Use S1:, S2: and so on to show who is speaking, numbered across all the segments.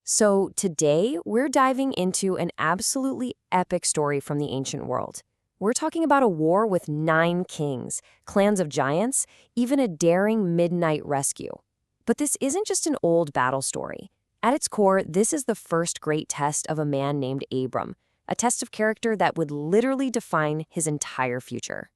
S1: So today, we're diving into an absolutely epic story from the ancient world. We're talking about a war with 9 kings, clans of giants, even a daring midnight rescue. But this isn't just an old battle story. At its core, this is the first great test of a man named Abram, a test of character that would literally define his entire future.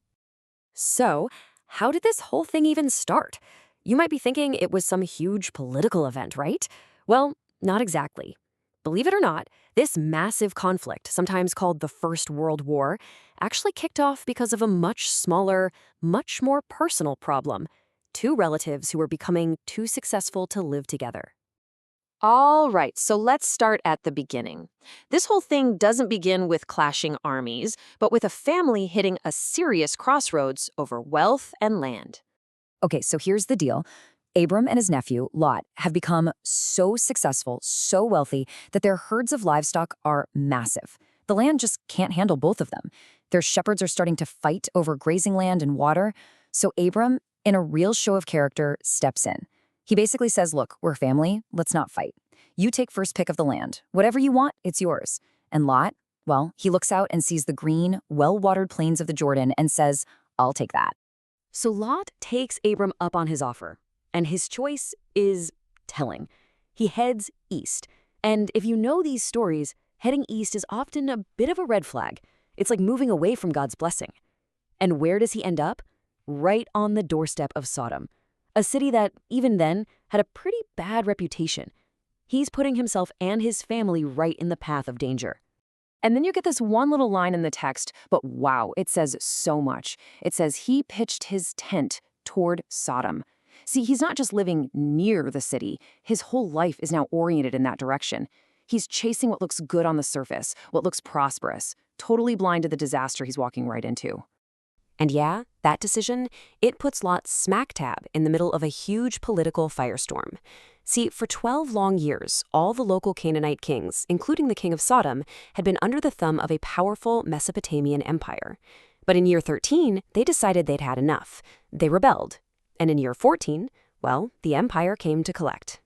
S1: So, how did this whole thing even start? You might be thinking it was some huge political event, right? Well, not exactly. Believe it or not, this massive conflict, sometimes called the First World War, actually kicked off because of a much smaller, much more personal problem. 2 relatives who were becoming too successful to live together. All right, so let's start at the beginning. This whole thing doesn't begin with clashing armies, but with a family hitting a serious crossroads over wealth and land. Okay, so here's the deal. Abram and his nephew, Lot, have become so successful, so wealthy, that their herds of livestock are massive. The land just can't handle both of them. Their shepherds are starting to fight over grazing land and water, so Abram, in a real show of character, steps in. He basically says, look, we're family, let's not fight. You take first pick of the land. Whatever you want, it's yours. And Lot, well, he looks out and sees the green, well-watered plains of the Jordan and says, I'll take that. So Lot takes Abram up on his offer, and his choice is telling. He heads east. And if you know these stories, heading east is often a bit of a red flag. It's like moving away from God's blessing. And where does he end up? Right on the doorstep of Sodom, a city that, even then, had a pretty bad reputation. He's putting himself and his family right in the path of danger. And then you get this one little line in the text, but wow, it says so much. It says he pitched his tent toward Sodom. See, he's not just living near the city. His whole life is now oriented in that direction. He's chasing what looks good on the surface, what looks prosperous, totally blind to the disaster he's walking right into. And yeah, that decision, it puts Lot smack dab in the middle of a huge political firestorm. See, for 12 long years, all the local Canaanite kings, including the king of Sodom, had been under the thumb of a powerful Mesopotamian empire. But in year 13, they decided they'd had enough. They rebelled. And in year 14, well, the empire came to collect.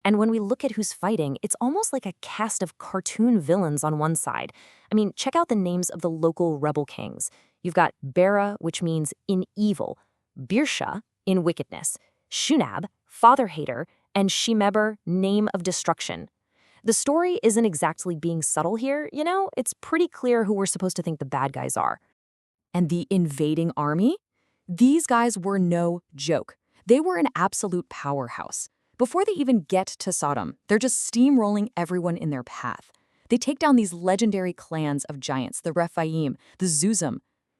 S1: And when we look at who's fighting, it's almost like a cast of cartoon villains on one side. I mean, check out the names of the local rebel kings. You've got Bera, which means in evil, Birsha, in wickedness, Shunab, father-hater, and Shemeber, name of destruction. The story isn't exactly being subtle here, you know? It's pretty clear who we're supposed to think the bad guys are. And the invading army? These guys were no joke. They were an absolute powerhouse. Before they even get to Sodom, they're just steamrolling everyone in their path. They take down these legendary clans of giants, the Rephaim, the Zuzim.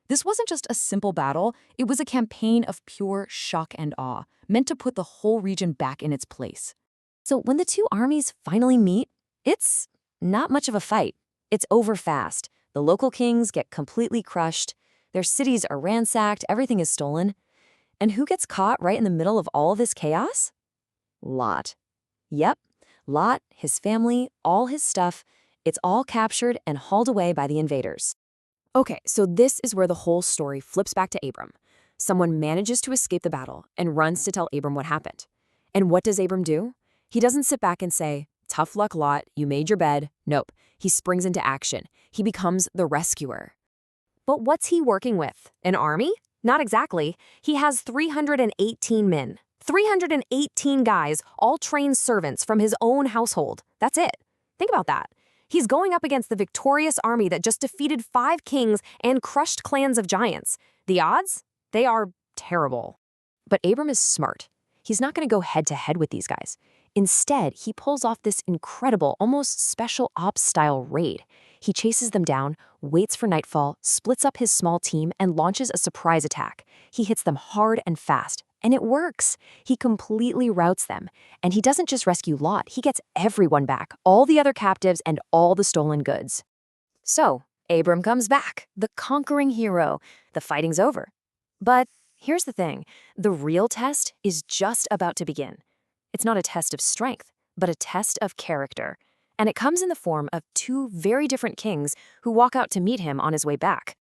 S1: This wasn't just a simple battle, it was a campaign of pure shock and awe, meant to put the whole region back in its place. So when the 2 armies finally meet, it's not much of a fight. It's over fast. The local kings get completely crushed. Their cities are ransacked, everything is stolen. And who gets caught right in the middle of all this chaos? Lot. Yep, Lot, his family, all his stuff, it's all captured and hauled away by the invaders. Okay, so this is where the whole story flips back to Abram. Someone manages to escape the battle and runs to tell Abram what happened. And what does Abram do? He doesn't sit back and say, tough luck, Lot, you made your bed. Nope, he springs into action. He becomes the rescuer. But what's he working with? An army? Not exactly. He has 318 men. 318 guys, all trained servants from his own household. That's it. Think about that. He's going up against the victorious army that just defeated 5 kings and crushed clans of giants. The odds? They are terrible. But Abram is smart. He's not going to go head-to-head with these guys. Instead, he pulls off this incredible, almost special ops-style raid. He chases them down, waits for nightfall, splits up his small team, and launches a surprise attack. He hits them hard and fast. And it works. He completely routs them. And he doesn't just rescue Lot, he gets everyone back, all the other captives and all the stolen goods. So, Abram comes back, the conquering hero. The fighting's over. But here's the thing. The real test is just about to begin. It's not a test of strength, but a test of character. And it comes in the form of 2 very different kings who walk out to meet him on his way back.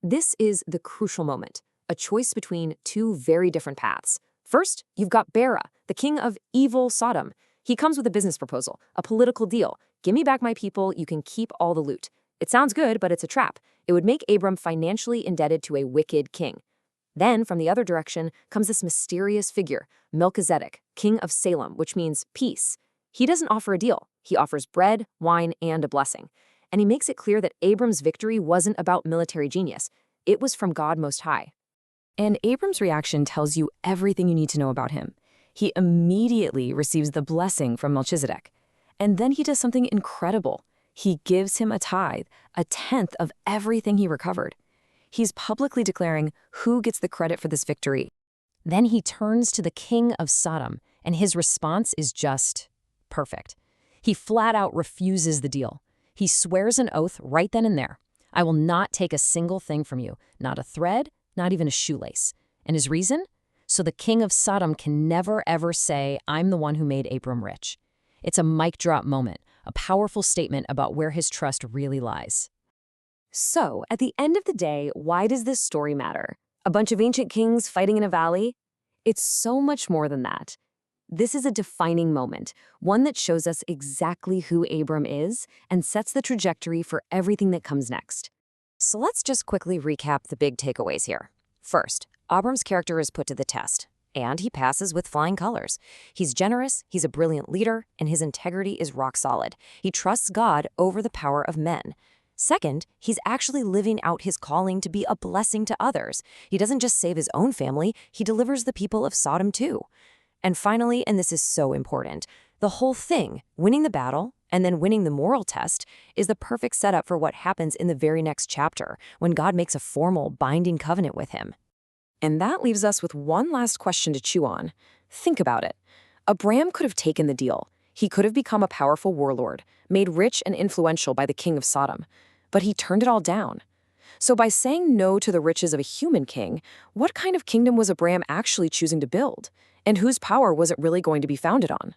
S1: This is the crucial moment. A choice between 2 very different paths. First, you've got Bera, the king of evil Sodom. He comes with a business proposal, a political deal. Give me back my people, you can keep all the loot. It sounds good, but it's a trap. It would make Abram financially indebted to a wicked king. Then, from the other direction, comes this mysterious figure, Melchizedek, king of Salem, which means peace. He doesn't offer a deal. He offers bread, wine, and a blessing. And he makes it clear that Abram's victory wasn't about military genius. It was from God Most High. And Abram's reaction tells you everything you need to know about him. He immediately receives the blessing from Melchizedek. And then he does something incredible. He gives him a tithe, a tenth of everything he recovered. He's publicly declaring who gets the credit for this victory. Then he turns to the king of Sodom, and his response is just perfect. He flat out refuses the deal. He swears an oath right then and there. I will not take a single thing from you, not a thread, not even a shoelace. And his reason? So the king of Sodom can never ever say, I'm the one who made Abram rich. It's a mic drop moment, a powerful statement about where his trust really lies. So, at the end of the day, why does this story matter? A bunch of ancient kings fighting in a valley? It's so much more than that. This is a defining moment, one that shows us exactly who Abram is and sets the trajectory for everything that comes next. So let's just quickly recap the big takeaways here. First, Abram's character is put to the test, and he passes with flying colors. He's generous, he's a brilliant leader, and his integrity is rock solid. He trusts God over the power of men. Second, he's actually living out his calling to be a blessing to others. He doesn't just save his own family, he delivers the people of Sodom too. And finally, and this is so important, the whole thing, winning the battle and then winning the moral test, is the perfect setup for what happens in the very next chapter, when God makes a formal, binding covenant with him. And that leaves us with one last question to chew on. Think about it. Abram could have taken the deal. He could have become a powerful warlord, made rich and influential by the king of Sodom. But he turned it all down. So by saying no to the riches of a human king, what kind of kingdom was Abram actually choosing to build? And whose power was it really going to be founded on?